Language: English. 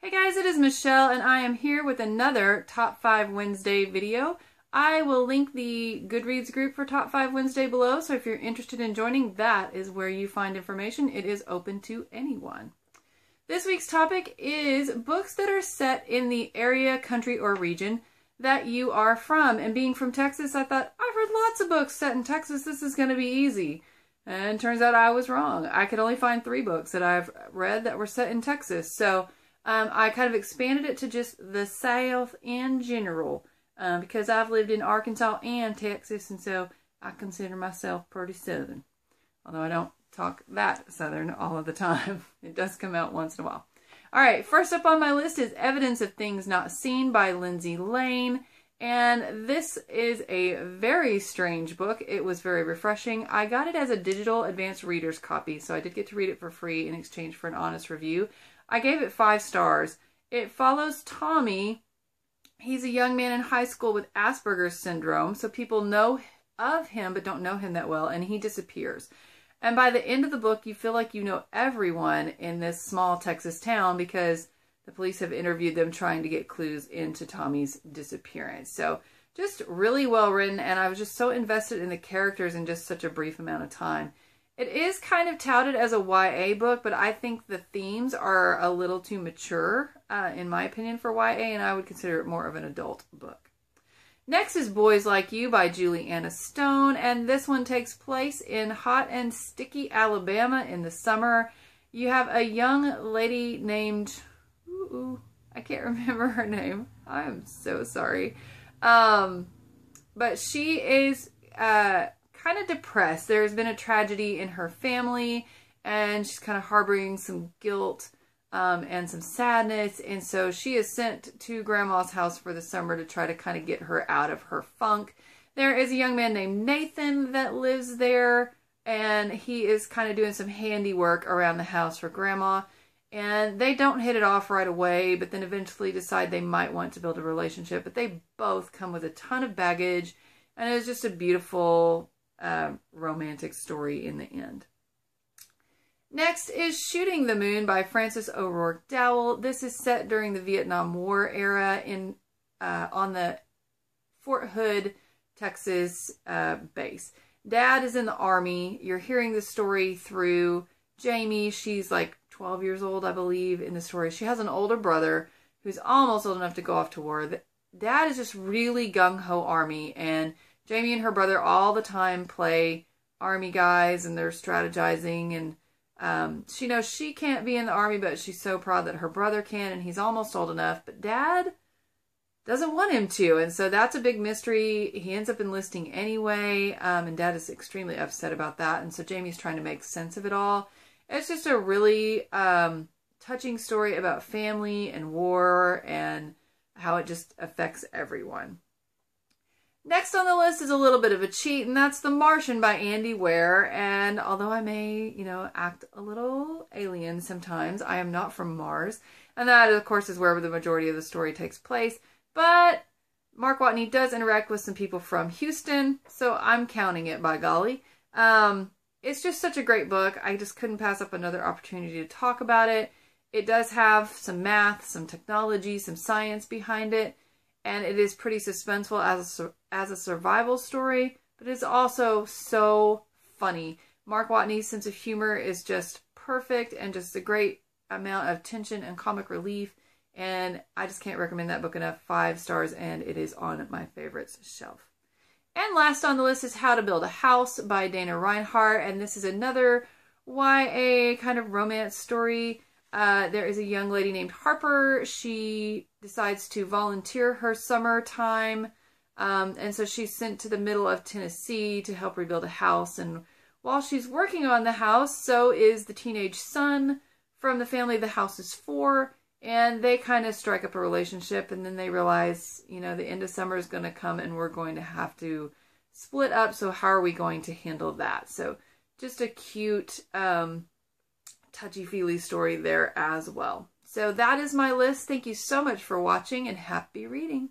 Hey guys, it is Michelle and I am here with another Top 5 Wednesday video. I will link the GoodReads group for Top 5 Wednesday below, so if you're interested in joining, that is where you find information. It is open to anyone. This week's topic is books that are set in the area, country, or region that you are from. And being from Texas, I thought, I've read lots of books set in Texas, this is going to be easy. And turns out I was wrong. I could only find 3 books that I've read that were set in Texas. So I kind of expanded it to just the South in general because I've lived in Arkansas and Texas, and so I consider myself pretty Southern. Although I don't talk that Southern all of the time. It does come out once in a while. All right, first up on my list is Evidence of Things Not Seen by Lindsay Lane. And this is a very strange book. It was very refreshing. I got it as a digital advanced reader's copy, so I did get to read it for free in exchange for an honest review. I gave it 5 stars. It follows Tommy. He's a young man in high school with Asperger's syndrome, so people know of him but don't know him that well, and he disappears. And by the end of the book, you feel like you know everyone in this small Texas town because the police have interviewed them trying to get clues into Tommy's disappearance. So just really well written, and I was just so invested in the characters in just such a brief amount of time. It is kind of touted as a YA book, but I think the themes are a little too mature, in my opinion, for YA, and I would consider it more of an adult book. Next is Boys Like You by Julie Anna Stone, and this one takes place in hot and sticky Alabama in the summer. You have a young lady named... I can't remember her name. I'm so sorry. But she is... kind of depressed. There's been a tragedy in her family and she's kind of harboring some guilt and some sadness, and so she is sent to Grandma's house for the summer to try to kind of get her out of her funk. There is a young man named Nathan that lives there, and he is kind of doing some handiwork around the house for Grandma, and they don't hit it off right away, but then eventually decide they might want to build a relationship, but they both come with a ton of baggage, and it was just a beautiful romantic story in the end. Next is Shooting the Moon by Frances O'Rourke Dowell. This is set during the Vietnam War era in on the Fort Hood, Texas base. Dad is in the Army. You're hearing the story through Jamie. She's like 12 years old, I believe, in the story. She has an older brother who's almost old enough to go off to war. Dad is just really gung-ho Army, and Jamie and her brother all the time play Army guys, and they're strategizing, and she knows she can't be in the Army, but she's so proud that her brother can, and he's almost old enough, but Dad doesn't want him to, and so that's a big mystery. He ends up enlisting anyway, and Dad is extremely upset about that, and so Jamie's trying to make sense of it all. It's just a really touching story about family and war and how it just affects everyone. Next on the list is a little bit of a cheat, and that's The Martian by Andy Weir. And although I may, act a little alien sometimes, I am not from Mars. And that, of course, is where the majority of the story takes place. But Mark Watney does interact with some people from Houston, so I'm counting it, by golly. It's just such a great book. I just couldn't pass up another opportunity to talk about it. It does have some math, some technology, some science behind it. And it is pretty suspenseful as a survival story, but it's also so funny. Mark Watney's sense of humor is just perfect and just a great amount of tension and comic relief. And I just can't recommend that book enough. 5 stars, and it is on my favorites shelf. And last on the list is How to Build a House by Dana Reinhardt. And this is another YA kind of romance story. There is a young lady named Harper. She decides to volunteer her summer time, and so she's sent to the middle of Tennessee to help rebuild a house. And while she's working on the house, so is the teenage son from the family the house is for, and they kind of strike up a relationship, and then they realize, the end of summer is going to come and we're going to have to split up, so how are we going to handle that? So just a cute touchy-feely story there as well. So that is my list. Thank you so much for watching, and happy reading.